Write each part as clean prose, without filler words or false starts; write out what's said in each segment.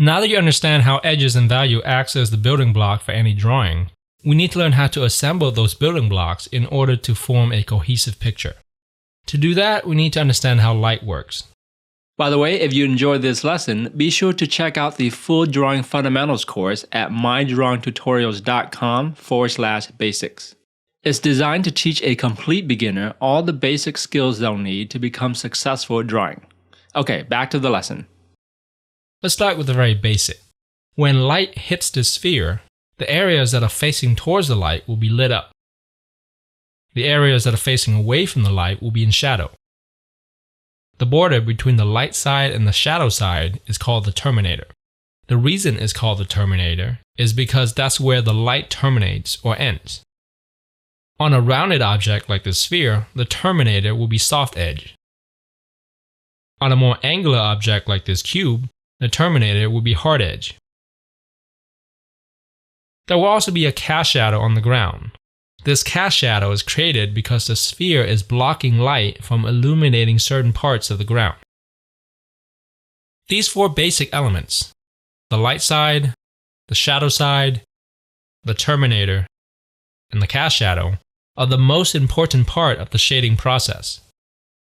Now that you understand how edges and value acts as the building block for any drawing, we need to learn how to assemble those building blocks in order to form a cohesive picture. To do that, we need to understand how light works. By the way, if you enjoyed this lesson, be sure to check out the full Drawing Fundamentals course at mydrawingtutorials.com/basics. It's designed to teach a complete beginner all the basic skills they'll need to become successful at drawing. Okay, back to the lesson. Let's start with the very basic. When light hits the sphere, the areas that are facing towards the light will be lit up. The areas that are facing away from the light will be in shadow. The border between the light side and the shadow side is called the terminator. The reason it's called the terminator is because that's where the light terminates or ends. On a rounded object like the sphere, the terminator will be soft edge. On a more angular object like this cube, the terminator will be hard edge. There will also be a cast shadow on the ground. This cast shadow is created because the sphere is blocking light from illuminating certain parts of the ground. These four basic elements, the light side, the shadow side, the terminator, and the cast shadow, are the most important part of the shading process.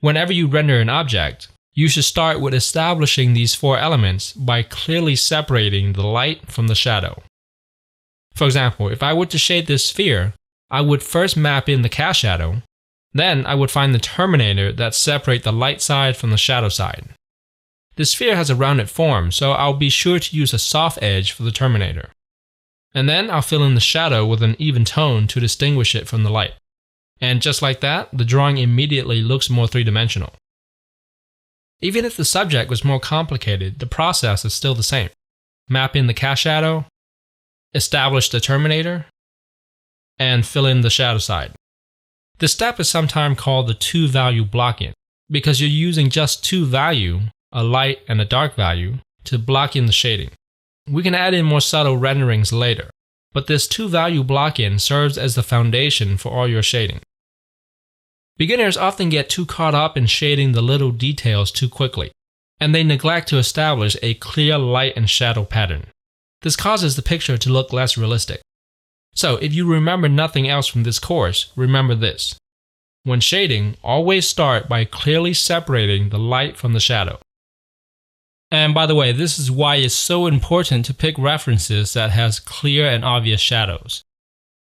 Whenever you render an object, you should start with establishing these four elements by clearly separating the light from the shadow. For example, if I were to shade this sphere, I would first map in the cast shadow, then I would find the terminator that separates the light side from the shadow side. The sphere has a rounded form, so I'll be sure to use a soft edge for the terminator. And then I'll fill in the shadow with an even tone to distinguish it from the light. And just like that, the drawing immediately looks more three-dimensional. Even if the subject was more complicated, the process is still the same. Map in the cast shadow, establish the terminator, and fill in the shadow side. This step is sometimes called the two-value block-in, because you're using just two values, a light and a dark value, to block in the shading. We can add in more subtle renderings later, but this two-value block-in serves as the foundation for all your shading. Beginners often get too caught up in shading the little details too quickly, and they neglect to establish a clear light and shadow pattern. This causes the picture to look less realistic. So if you remember nothing else from this course, remember this. When shading, always start by clearly separating the light from the shadow. And by the way, this is why it's so important to pick references that has clear and obvious shadows.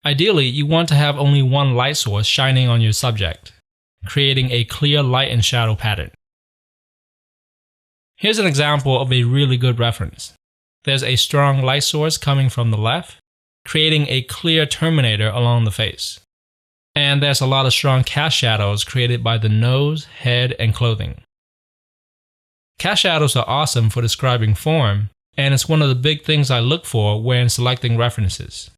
Ideally, you want to have only one light source shining on your subject, creating a clear light and shadow pattern. Here's an example of a really good reference. There's a strong light source coming from the left, creating a clear terminator along the face. And there's a lot of strong cast shadows created by the nose, head, and clothing. Cast shadows are awesome for describing form, and it's one of the big things I look for when selecting references.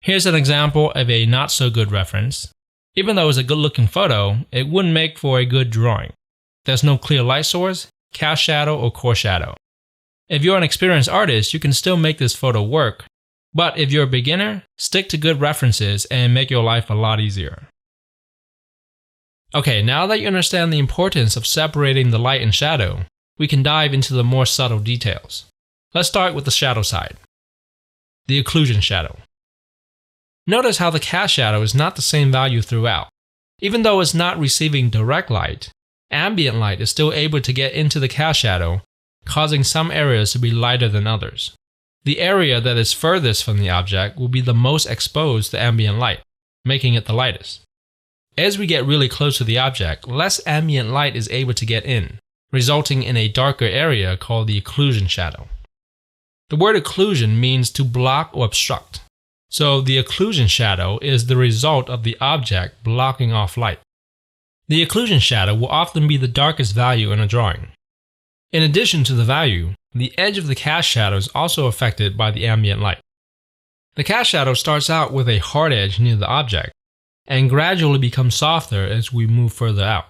Here's an example of a not-so-good reference. Even though it's a good-looking photo, it wouldn't make for a good drawing. There's no clear light source, cast shadow, or core shadow. If you're an experienced artist, you can still make this photo work, but if you're a beginner, stick to good references and make your life a lot easier. Okay, now that you understand the importance of separating the light and shadow, we can dive into the more subtle details. Let's start with the shadow side. The occlusion shadow. Notice how the cast shadow is not the same value throughout. Even though it's not receiving direct light, ambient light is still able to get into the cast shadow, causing some areas to be lighter than others. The area that is furthest from the object will be the most exposed to ambient light, making it the lightest. As we get really close to the object, less ambient light is able to get in, resulting in a darker area called the occlusion shadow. The word occlusion means to block or obstruct. So the occlusion shadow is the result of the object blocking off light. The occlusion shadow will often be the darkest value in a drawing. In addition to the value, the edge of the cast shadow is also affected by the ambient light. The cast shadow starts out with a hard edge near the object, and gradually becomes softer as we move further out.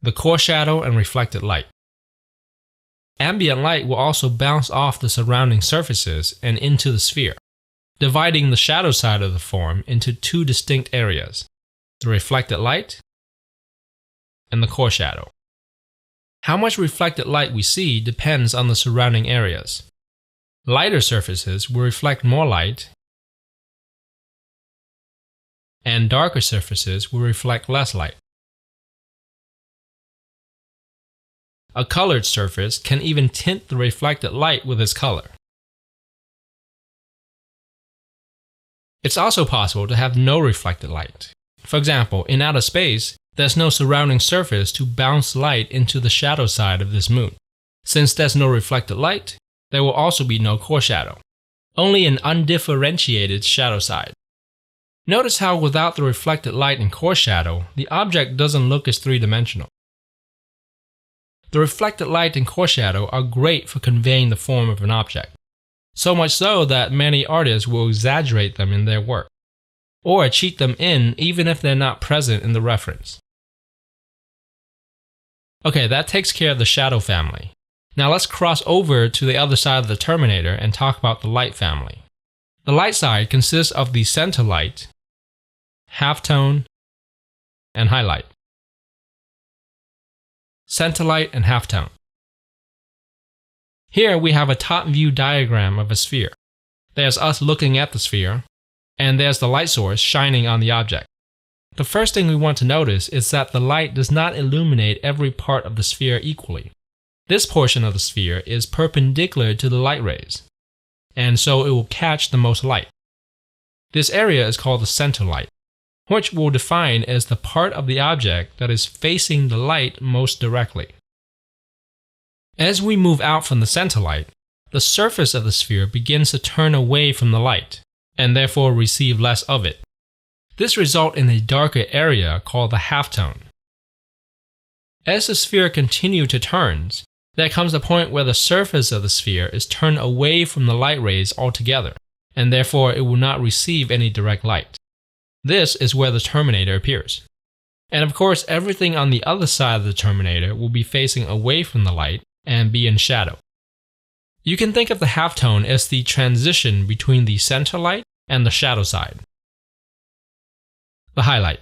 The core shadow and reflected light. Ambient light will also bounce off the surrounding surfaces and into the sphere, dividing the shadow side of the form into two distinct areas, the reflected light and the core shadow. How much reflected light we see depends on the surrounding areas. Lighter surfaces will reflect more light, and darker surfaces will reflect less light. A colored surface can even tint the reflected light with its color. It's also possible to have no reflected light. For example, in outer space, there's no surrounding surface to bounce light into the shadow side of this moon. Since there's no reflected light, there will also be no core shadow, only an undifferentiated shadow side. Notice how without the reflected light and core shadow, the object doesn't look as three-dimensional. The reflected light and core shadow are great for conveying the form of an object, so much so that many artists will exaggerate them in their work, or cheat them in even if they're not present in the reference. Okay, that takes care of the shadow family. Now let's cross over to the other side of the Terminator and talk about the light family. The light side consists of the center light, halftone, and highlight. Center light and halftone. Here we have a top view diagram of a sphere. There's us looking at the sphere, and there's the light source shining on the object. The first thing we want to notice is that the light does not illuminate every part of the sphere equally. This portion of the sphere is perpendicular to the light rays, and so it will catch the most light. This area is called the center light, which we'll define as the part of the object that is facing the light most directly. As we move out from the center light, the surface of the sphere begins to turn away from the light, and therefore receive less of it. This results in a darker area called the halftone. As the sphere continues to turn, there comes a point where the surface of the sphere is turned away from the light rays altogether, and therefore it will not receive any direct light. This is where the Terminator appears. And of course, everything on the other side of the Terminator will be facing away from the light and be in shadow. You can think of the halftone as the transition between the center light and the shadow side. The highlight.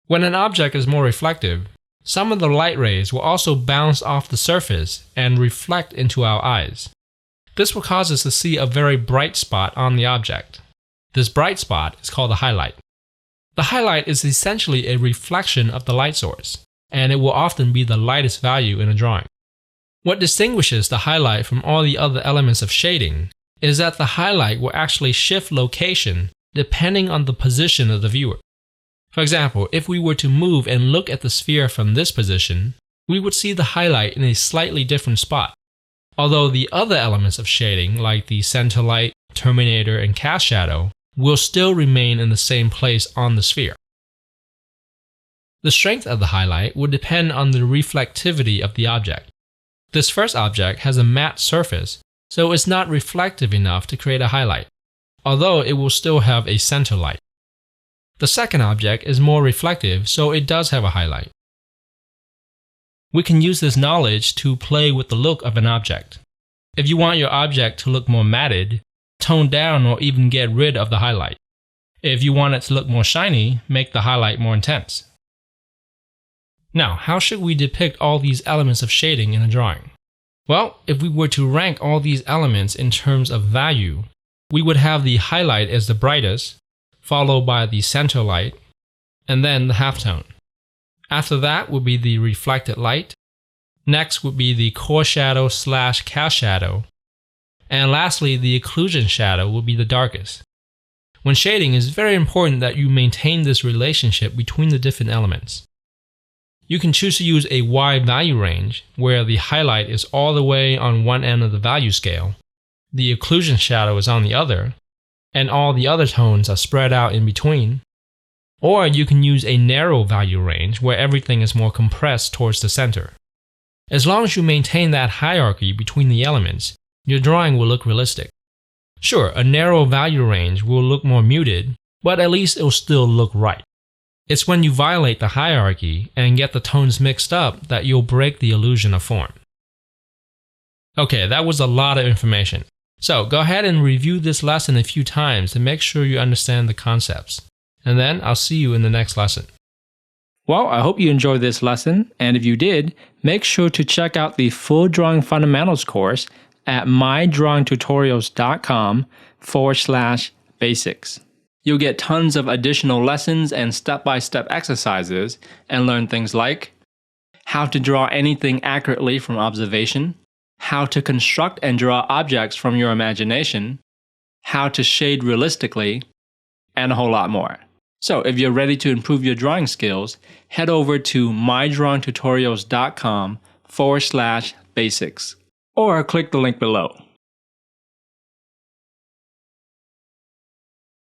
When an object is more reflective, some of the light rays will also bounce off the surface and reflect into our eyes. This will cause us to see a very bright spot on the object. This bright spot is called the highlight. The highlight is essentially a reflection of the light source, and it will often be the lightest value in a drawing. What distinguishes the highlight from all the other elements of shading is that the highlight will actually shift location depending on the position of the viewer. For example, if we were to move and look at the sphere from this position, we would see the highlight in a slightly different spot, although the other elements of shading, like the center light, Terminator, and cast shadow, will still remain in the same place on the sphere. The strength of the highlight will depend on the reflectivity of the object. This first object has a matte surface, so it's not reflective enough to create a highlight, although it will still have a center light. The second object is more reflective, so it does have a highlight. We can use this knowledge to play with the look of an object. If you want your object to look more matted, tone down or even get rid of the highlight. If you want it to look more shiny, make the highlight more intense. Now, how should we depict all these elements of shading in a drawing? Well, if we were to rank all these elements in terms of value, we would have the highlight as the brightest, followed by the center light, and then the halftone. After that would be the reflected light. Next would be the core shadow / cast shadow. And lastly, the occlusion shadow will be the darkest. When shading, it's very important that you maintain this relationship between the different elements. You can choose to use a wide value range, where the highlight is all the way on one end of the value scale, the occlusion shadow is on the other, and all the other tones are spread out in between. Or you can use a narrow value range where everything is more compressed towards the center. As long as you maintain that hierarchy between the elements, your drawing will look realistic. Sure, a narrow value range will look more muted, but at least it will still look right. It's when you violate the hierarchy and get the tones mixed up that you'll break the illusion of form. Okay, that was a lot of information. So go ahead and review this lesson a few times to make sure you understand the concepts. And then I'll see you in the next lesson. Well, I hope you enjoyed this lesson, and if you did, make sure to check out the full Drawing Fundamentals course at mydrawingtutorials.com/basics. You'll get tons of additional lessons and step-by-step exercises and learn things like how to draw anything accurately from observation, how to construct and draw objects from your imagination, how to shade realistically, and a whole lot more. So if you're ready to improve your drawing skills, head over to mydrawingtutorials.com/basics or click the link below.